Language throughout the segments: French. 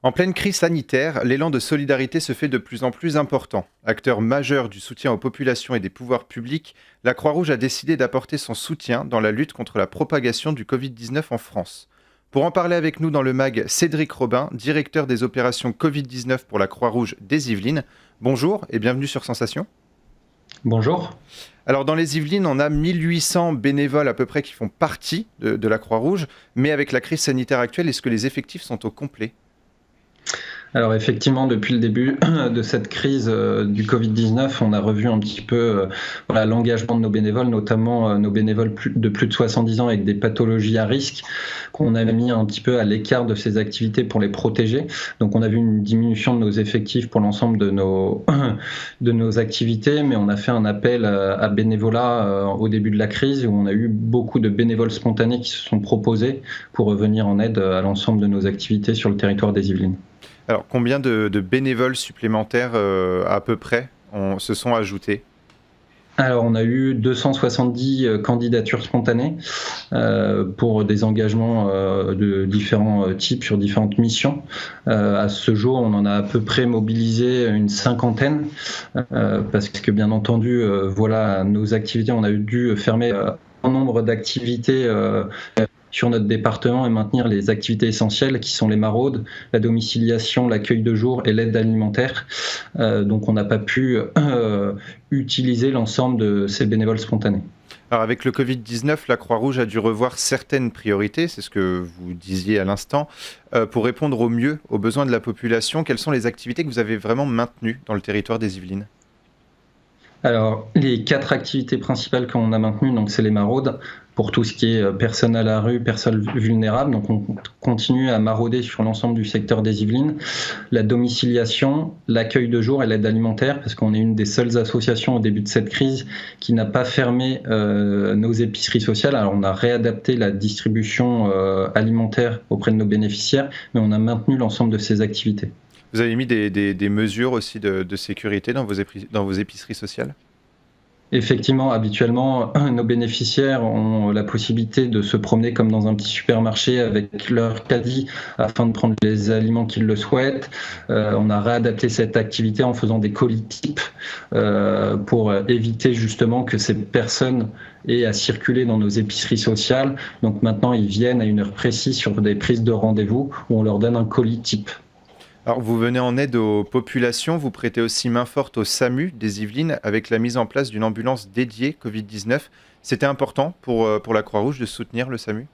En pleine crise sanitaire, l'élan de solidarité se fait de plus en plus important. Acteur majeur du soutien aux populations et des pouvoirs publics, la Croix-Rouge a décidé d'apporter son soutien dans la lutte contre la propagation du Covid-19 en France. Pour en parler avec nous dans le MAG, Cédric Robin, directeur des opérations Covid-19 pour la Croix-Rouge des Yvelines. Bonjour et bienvenue sur Sensation. Bonjour. Alors dans les Yvelines, on a 1800 bénévoles à peu près qui font partie de la Croix-Rouge, mais avec la crise sanitaire actuelle, est-ce que les effectifs sont au complet ? Alors effectivement, depuis le début de cette crise du Covid-19, on a revu un petit peu l'engagement de nos bénévoles, notamment nos bénévoles de plus de 70 ans avec des pathologies à risque, qu'on a mis un petit peu à l'écart de ces activités pour les protéger. Donc on a vu une diminution de nos effectifs pour l'ensemble de nos activités, mais on a fait un appel à bénévolat au début de la crise, où on a eu beaucoup de bénévoles spontanés qui se sont proposés pour venir en aide à l'ensemble de nos activités sur le territoire des Yvelines. Alors, combien de bénévoles supplémentaires à peu près se sont ajoutés ? Alors, on a eu 270 candidatures spontanées pour des engagements de différents types sur différentes missions. À ce jour, on en a à peu près mobilisé une cinquantaine parce que, bien entendu, nos activités, on a dû fermer un nombre d'activités sur notre département et maintenir les activités essentielles qui sont les maraudes, la domiciliation, l'accueil de jour et l'aide alimentaire. Donc on n'a pas pu utiliser l'ensemble de ces bénévoles spontanés. Alors avec le Covid-19, la Croix-Rouge a dû revoir certaines priorités, c'est ce que vous disiez à l'instant, pour répondre au mieux aux besoins de la population. Quelles sont les activités que vous avez vraiment maintenues dans le territoire des Yvelines ? Alors, les 4 activités principales qu'on a maintenues, donc c'est les maraudes, pour tout ce qui est personnes à la rue, personnes vulnérables. Donc, on continue à marauder sur l'ensemble du secteur des Yvelines. La domiciliation, l'accueil de jour et l'aide alimentaire, parce qu'on est une des seules associations au début de cette crise qui n'a pas fermé nos épiceries sociales. Alors, on a réadapté la distribution alimentaire auprès de nos bénéficiaires, mais on a maintenu l'ensemble de ces activités. Vous avez mis des mesures aussi de sécurité dans vos épiceries sociales ? Effectivement, habituellement, nos bénéficiaires ont la possibilité de se promener comme dans un petit supermarché avec leur caddie afin de prendre les aliments qu'ils le souhaitent. On a réadapté cette activité en faisant des colis types pour éviter justement que ces personnes aient à circuler dans nos épiceries sociales. Donc maintenant, ils viennent à une heure précise sur des prises de rendez-vous où on leur donne un colis type. Alors, vous venez en aide aux populations, vous prêtez aussi main forte au SAMU des Yvelines avec la mise en place d'une ambulance dédiée Covid-19. C'était important pour la Croix-Rouge de soutenir le SAMU ?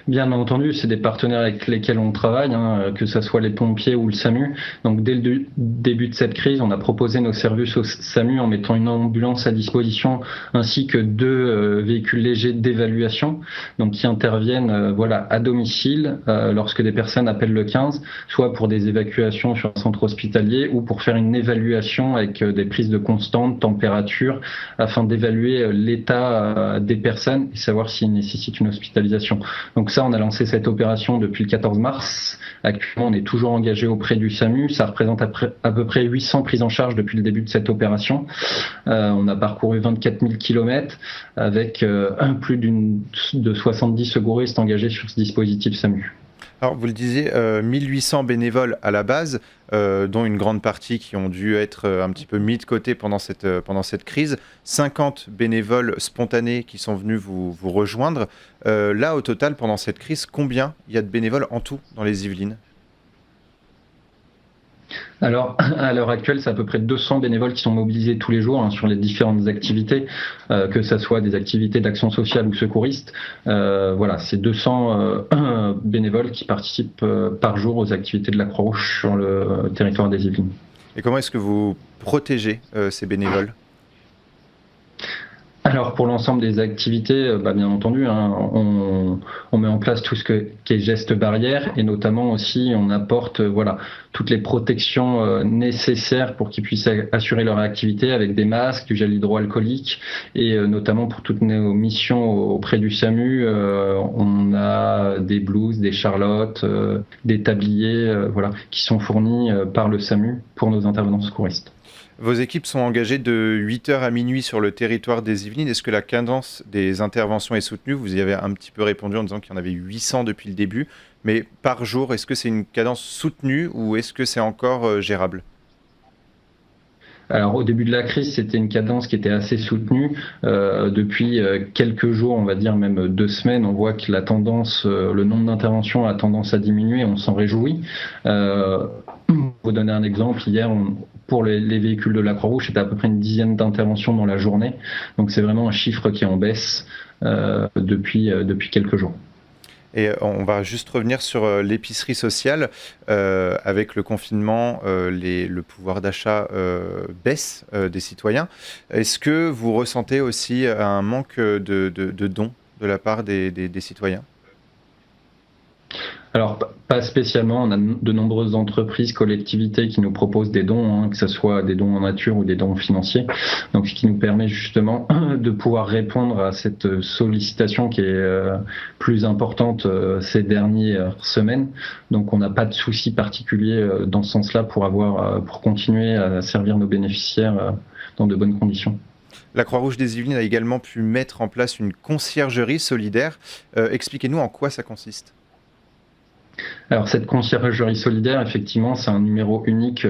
Bien entendu, c'est des partenaires avec lesquels on travaille, que ce soit les pompiers ou le SAMU. Donc dès le début de cette crise, on a proposé nos services au SAMU en mettant une ambulance à disposition ainsi que 2 véhicules légers d'évaluation, donc qui interviennent à domicile lorsque des personnes appellent le 15, soit pour des évacuations sur un centre hospitalier ou pour faire une évaluation avec des prises de constante, température, afin d'évaluer l'état des personnes et savoir s'ils nécessitent une hospitalisation. Donc ça, on a lancé cette opération depuis le 14 mars. Actuellement, on est toujours engagé auprès du SAMU. Ça représente à peu près 800 prises en charge depuis le début de cette opération. On a parcouru 24 000 km avec plus de 70 secouristes engagés sur ce dispositif SAMU. Alors, vous le disiez, 1800 bénévoles à la base, dont une grande partie qui ont dû être un petit peu mis de côté pendant cette crise. 50 bénévoles spontanés qui sont venus vous rejoindre. Là, au total, pendant cette crise, combien il y a de bénévoles en tout dans les Yvelines ? Alors, à l'heure actuelle, c'est à peu près 200 bénévoles qui sont mobilisés tous les jours sur les différentes activités, que ce soit des activités d'action sociale ou secouristes. C'est 200 bénévoles qui participent par jour aux activités de la Croix-Rouge sur le territoire des Yvelines. Et comment est-ce que vous protégez ces bénévoles ? Alors pour l'ensemble des activités, bien entendu, on met en place tout ce qui est gestes barrières et notamment aussi on apporte toutes les protections nécessaires pour qu'ils puissent assurer leur activité avec des masques, du gel hydroalcoolique et notamment pour toutes nos missions auprès du SAMU, on a des blouses, des charlottes, des tabliers qui sont fournis par le SAMU pour nos intervenants secouristes. Vos équipes sont engagées de 8h à minuit sur le territoire des Yvelines. Est-ce que la cadence des interventions est soutenue ? Vous y avez un petit peu répondu en disant qu'il y en avait 800 depuis le début. Mais par jour, est-ce que c'est une cadence soutenue ou est-ce que c'est encore gérable? Alors au début de la crise, c'était une cadence qui était assez soutenue. Depuis quelques jours, on va dire même 2 semaines, on voit que la tendance, le nombre d'interventions a tendance à diminuer. On s'en réjouit. Pour vous donner un exemple, hier, pour les véhicules de la Croix-Rouge, c'était à peu près une dizaine d'interventions dans la journée. Donc c'est vraiment un chiffre qui est en baisse depuis quelques jours. Et on va juste revenir sur l'épicerie sociale. Avec le confinement, le pouvoir d'achat baisse des citoyens. Est-ce que vous ressentez aussi un manque de dons de la part des citoyens? Alors, pas spécialement. On a de nombreuses entreprises, collectivités qui nous proposent des dons, hein, que ce soit des dons en nature ou des dons financiers. Donc, ce qui nous permet justement de pouvoir répondre à cette sollicitation qui est plus importante ces dernières semaines. Donc, on n'a pas de souci particulier dans ce sens-là pour continuer à servir nos bénéficiaires dans de bonnes conditions. La Croix-Rouge des Yvelines a également pu mettre en place une conciergerie solidaire. Expliquez-nous en quoi ça consiste. Alors cette conciergerie solidaire, effectivement, c'est un numéro unique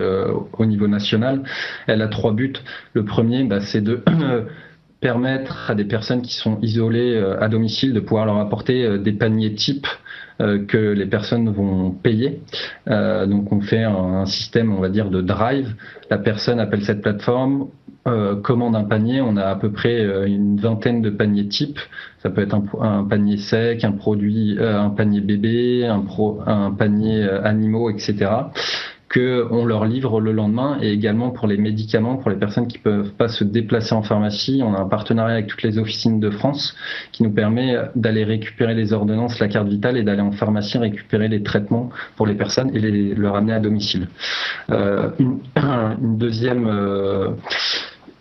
au niveau national. Elle a 3 buts. Le premier, c'est de permettre à des personnes qui sont isolées à domicile de pouvoir leur apporter des paniers types que les personnes vont payer. Donc on fait un système, on va dire, de drive. La personne appelle cette plateforme, commande un panier. On a à peu près une vingtaine de paniers types. Ça peut être un panier sec, un panier bébé, un panier animaux, etc. qu'on leur livre le lendemain, et également pour les médicaments, pour les personnes qui peuvent pas se déplacer en pharmacie. On a un partenariat avec toutes les officines de France qui nous permet d'aller récupérer les ordonnances, la carte vitale, et d'aller en pharmacie récupérer les traitements pour les personnes et le ramener à domicile. Une deuxième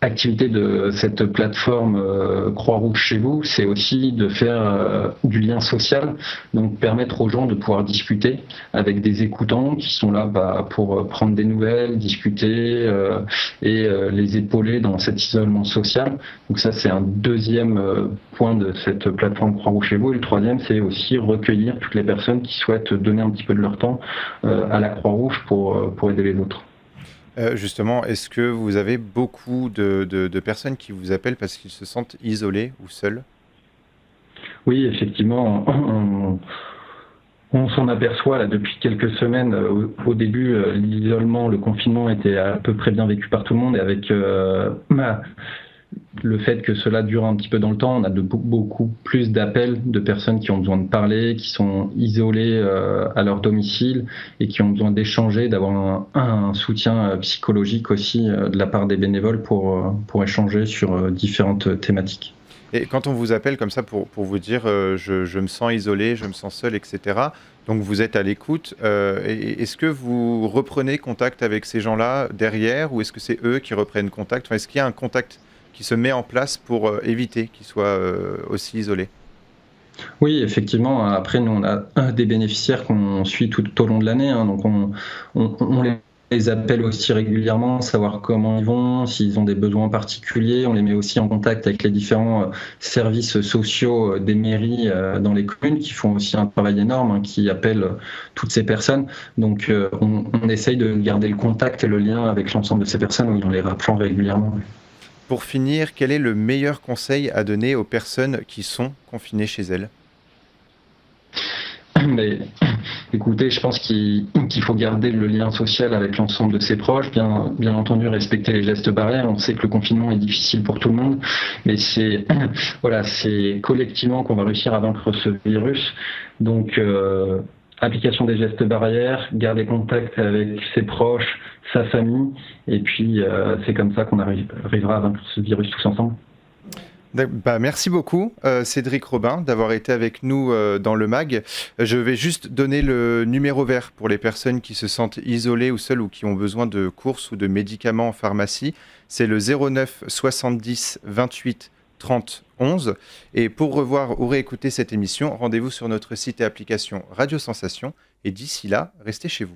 activité de cette plateforme Croix-Rouge chez vous, c'est aussi de faire du lien social, donc permettre aux gens de pouvoir discuter avec des écoutants qui sont là pour prendre des nouvelles, discuter et les épauler dans cet isolement social. Donc ça, c'est un deuxième point de cette plateforme Croix-Rouge chez vous. Et le troisième, c'est aussi recueillir toutes les personnes qui souhaitent donner un petit peu de leur temps à la Croix-Rouge pour aider les autres. Justement, est-ce que vous avez beaucoup de personnes qui vous appellent parce qu'ils se sentent isolés ou seuls? Oui, effectivement, on s'en aperçoit là depuis quelques semaines. Au début, l'isolement, le confinement était à peu près bien vécu par tout le monde, et avec le fait que cela dure un petit peu dans le temps, on a beaucoup plus d'appels de personnes qui ont besoin de parler, qui sont isolées à leur domicile et qui ont besoin d'échanger, d'avoir un soutien psychologique aussi de la part des bénévoles pour échanger sur différentes thématiques. Et quand on vous appelle comme ça pour vous dire je me sens isolé, je me sens seul, etc., donc vous êtes à l'écoute, est-ce que vous reprenez contact avec ces gens-là derrière, ou est-ce que c'est eux qui reprennent contact? Enfin, est-ce qu'il y a un contact qui se met en place pour éviter qu'ils soient aussi isolés? Oui, effectivement. Après, nous, on a des bénéficiaires qu'on suit tout au long de l'année, hein, donc on les appelle aussi régulièrement, savoir comment ils vont, s'ils ont des besoins particuliers. On les met aussi en contact avec les différents services sociaux des mairies dans les communes, qui font aussi un travail énorme, hein, qui appellent toutes ces personnes. Donc on essaye de garder le contact et le lien avec l'ensemble de ces personnes en les rappelant régulièrement. Pour finir, quel est le meilleur conseil à donner aux personnes qui sont confinées chez elles? Mais écoutez, je pense qu'il faut garder le lien social avec l'ensemble de ses proches, bien entendu respecter les gestes barrières. On sait que le confinement est difficile pour tout le monde, mais c'est collectivement qu'on va réussir à vaincre ce virus. Donc application des gestes barrières, garder contact avec ses proches, sa famille, et puis c'est comme ça qu'on arrivera à vaincre ce virus tous ensemble. Merci beaucoup, Cédric Robin, d'avoir été avec nous dans le MAG. Je vais juste donner le numéro vert pour les personnes qui se sentent isolées ou seules ou qui ont besoin de courses ou de médicaments en pharmacie. C'est le 09 70 28 30 11. Et pour revoir ou réécouter cette émission, rendez-vous sur notre site et application Radio Sensation. Et d'ici là, restez chez vous.